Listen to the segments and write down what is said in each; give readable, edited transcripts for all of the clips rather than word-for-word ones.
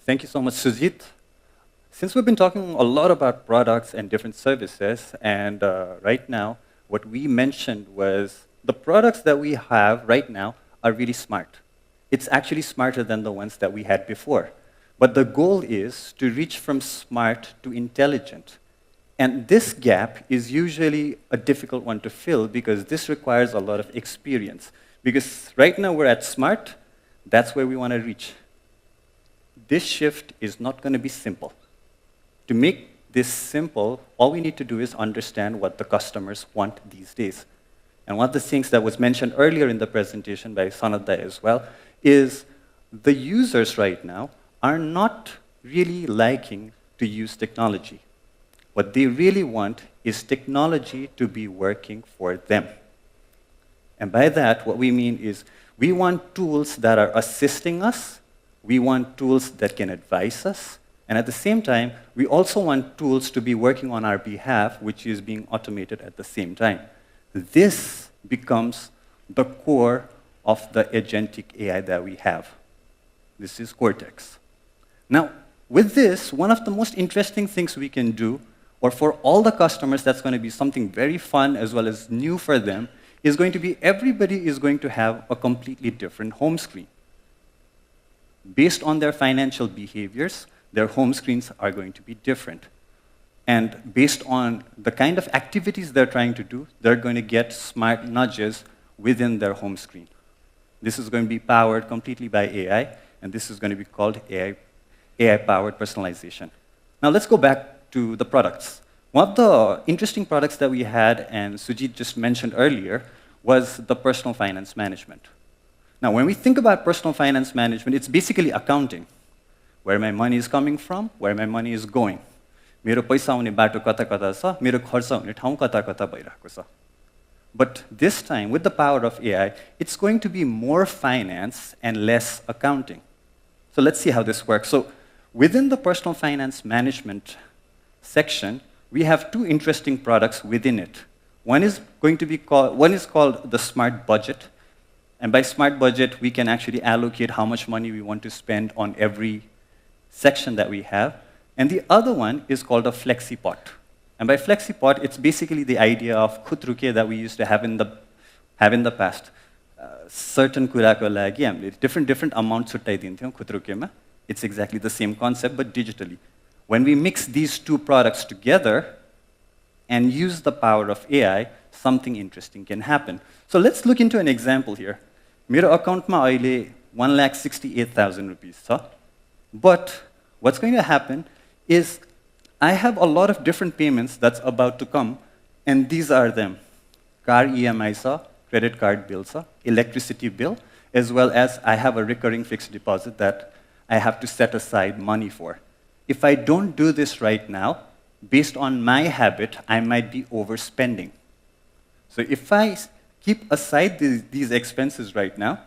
Thank you so much, Sujit. Since we've been talking a lot about products and different services, and right now, what we mentioned was the products that we have right now are really smart. It's actually smarter than the ones that we had before. But the goal is to reach from smart to intelligent. And this gap is usually a difficult one to fill because this requires a lot of experience. Because right now we're at smart, that's where we want to reach. This shift is not going to be simple. To make this simple, all we need to do is understand what the customers want these days. And one of the things that was mentioned earlier in the presentation by Sanada as well is the users right now are not really liking to use technology. What they really want is technology to be working for them. And by that, what we mean is we want tools that are assisting us, we want tools that can advise us, and at the same time, we also want tools to be working on our behalf, which is being automated at the same time. This becomes the core of the agentic AI that we have. This is Cortex. Now, with this, one of the most interesting things we can do, or for all the customers, that's going to be something very fun as well as new for them, is going to be everybody is going to have a completely different home screen. Based on their financial behaviors, their home screens are going to be different. And based on the kind of activities they're trying to do, they're going to get smart nudges within their home screen. This is going to be powered completely by AI, and this is going to be called AI-powered personalization. Now let's go back to the products. One of the interesting products that we had, and Sujit just mentioned earlier, was the personal finance management. Now, when we think about personal finance management, it's basically accounting. Where my money is coming from, where my money is going. मेरो पैसा आउने बाटो कता छ, मेरो खर्च हुने ठाउँ कता भइरहेको छ. But this time, with the power of AI, it's going to be more finance and less accounting. So let's see how this works. So within the personal finance management section, we have two interesting products within it. One is called the Smart Budget. And by Smart Budget, we can actually allocate how much money we want to spend on every section that we have. And the other one is called a FlexiPot. And by FlexiPot, it's basically the idea of khutruke that we used to have in the past. Certain kurako lagi हामीले different amounts छुट्टाइदिन्थ्यौं khutrukeमा. It's exactly the same concept, but digitally. When we mix these two products together and use the power of AI, something interesting can happen. So let's look into an example here. मेरो accountमा अहिले 1,68,000 rupees छ. But what's going to happen is I have a lot of different payments that's about to come, and these are them. Car EMI छ, credit card bill छ, electricity bill, as well as I have a recurring fixed deposit that I have to set aside money for. If I don't do this right now, based on my habit, I might be overspending. So if I keep aside these expenses right now,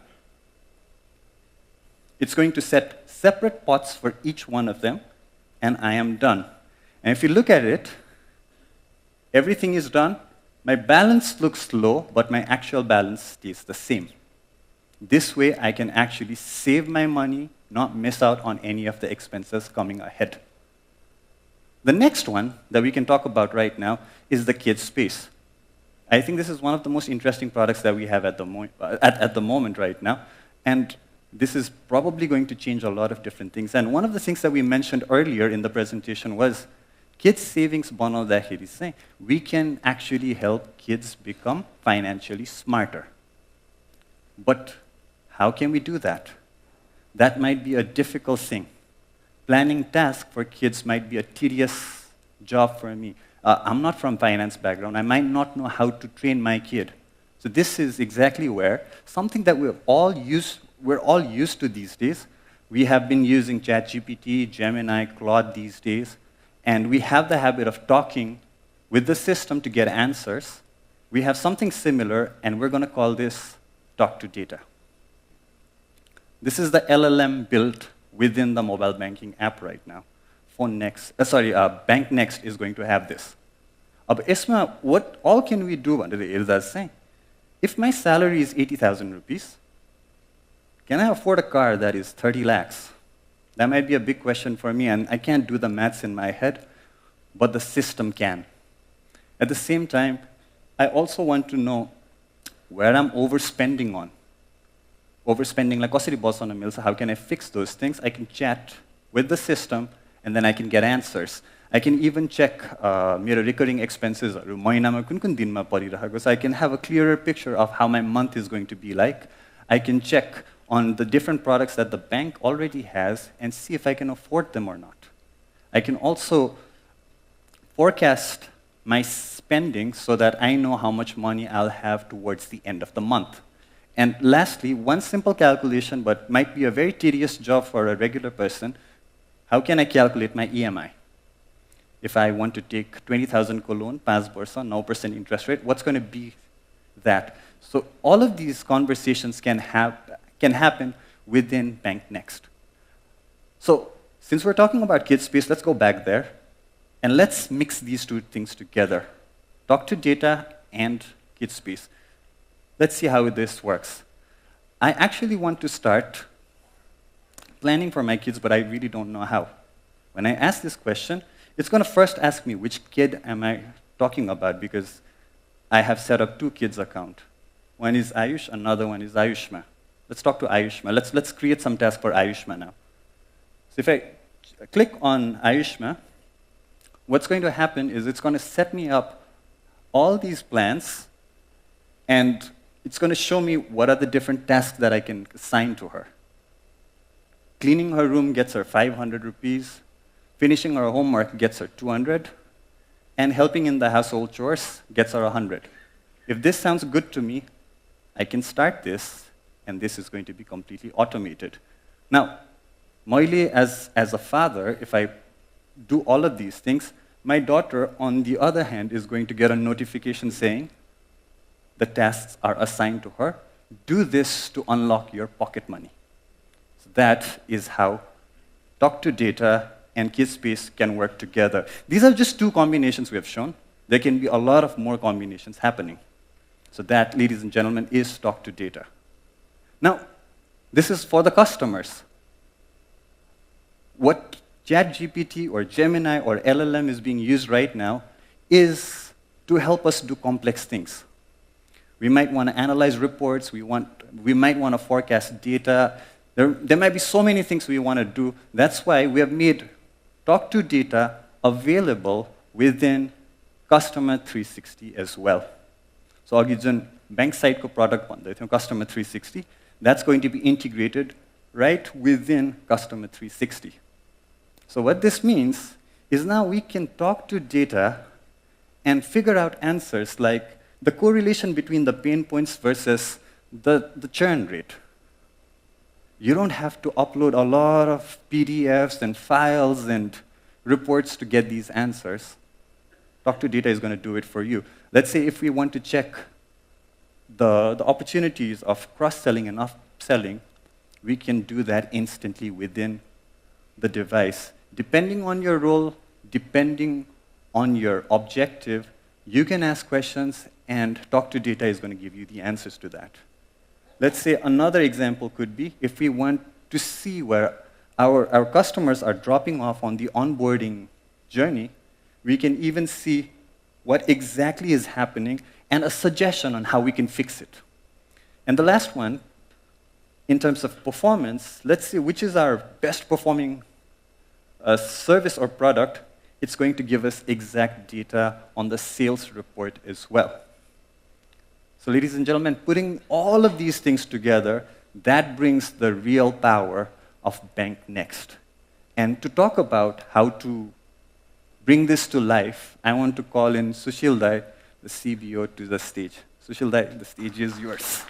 it's going to set separate pots for each one of them, and I am done. And if you look at it, everything is done. My balance looks low, but my actual balance stays the same. This way, I can actually save my money, not miss out on any of the expenses coming ahead. The next one that we can talk about right now is the kids space. I think this is one of the most interesting products that we have at the moment right now. And this is probably going to change a lot of different things. And one of the things that we mentioned earlier in the presentation was kids savings banaउँदाखेरि चाहिँ we can actually help kids become financially smarter. But how can we do that? That might be a difficult thing. Planning tasks for kids might be a tedious job for me. I'm not from finance background. I might not know how to train my kid. So this is exactly where something that we're all used to these days. We have been using ChatGPT, Gemini, Claude these days, and we have the habit of talking with the system to get answers. We have something similar, and we're going to call this Talk to Data. This is the LLM built within the mobile banking app right now. BankNXT is going to have this. अब यसमा what all can we do भनेर हेर्दा चाहिँ if my salary is 80,000 rupees, can I afford a car that is 30 lakhs? That might be a big question for me, and I can't do the maths in my head, but the system can. At the same time, I also want to know where I'm overspending on. Overspending, like कसरी बचाउन मिल्छ, how can I fix those things? I can chat with the system, and then I can get answers. I can even check मेरो recurring expenses महिनामा कुन दिनमा परिरहेको छ. I can have a clearer picture of how my month is going to be like. I can check on the different products that the bank already has and see if I can afford them or not. I can also forecast my spending so that I know how much money I'll have towards the end of the month. And lastly, one simple calculation, but might be a very tedious job for a regular person. How can I calculate my EMI? If I want to take 20,000 ko loan, 5 वर्ष, 9% interest rate, what's going to be that? So all of these conversations can happen within BankNXT. So since we're talking about KidSpace, let's go back there, and let's mix these two things together. Talk to data and KidSpace. Let's see how this works. I actually want to start planning for my kids, but I really don't know how. When I ask this question, it's going to first ask me which kid am I talking about, because I have set up 2 kids account. One is Ayush, another one is Ayushma. Let's talk to Ayushma. Let's create some task for Ayushma now. So if I click on Ayushma, what's going to happen is it's going to set me up all these plans, and it's going to show me what are the different tasks that I can assign to her. Cleaning her room gets her 500 rupees. Finishing her homework gets her 200. And helping in the household chores gets her 100. If this sounds good to me, I can start this, and this is going to be completely automated. Now, मैले as a father, if I do all of these things, my daughter, on the other hand, is going to get a notification saying the tasks are assigned to her. Do this to unlock your pocket money. So that is how Talk to Data and KidSpace can work together. These are just 2 combinations we have shown. There can be a lot of more combinations happening. So that, ladies and gentlemen, is Talk to Data. Now, this is for the customers. What ChatGPT or Gemini or LLM is being used right now is to help us do complex things. We might want to analyze reports. We might want to forecast data. There might be so many things we want to do. That's why we have made Talk to Data available within Customer 360 as well. So अघि जुन bank side को product भन्दै थियौ Customer 360, that's going to be integrated right within Customer 360. So what this means is now we can talk to data and figure out answers like the correlation between the pain points versus the churn rate. You don't have to upload a lot of PDFs and files and reports to get these answers. Talk to Data is going to do it for you. Let's say if we want to check the opportunities of cross-selling and upselling, we can do that instantly within the device. Depending on your role, depending on your objective, you can ask questions, and Talk to Data is going to give you the answers to that. Let's say another example could be if we want to see where our customers are dropping off on the onboarding journey, we can even see what exactly is happening and a suggestion on how we can fix it. And the last one, in terms of performance, let's see which is our best performing service or product. It's going to give us exact data on the sales report as well. So ladies and gentlemen, putting all of these things together, that brings the real power of BankNXT. And to talk about how to bring this to life, I want to call in Sushil Dai, the CBO, to the stage. Sushil Dai, the stage is yours.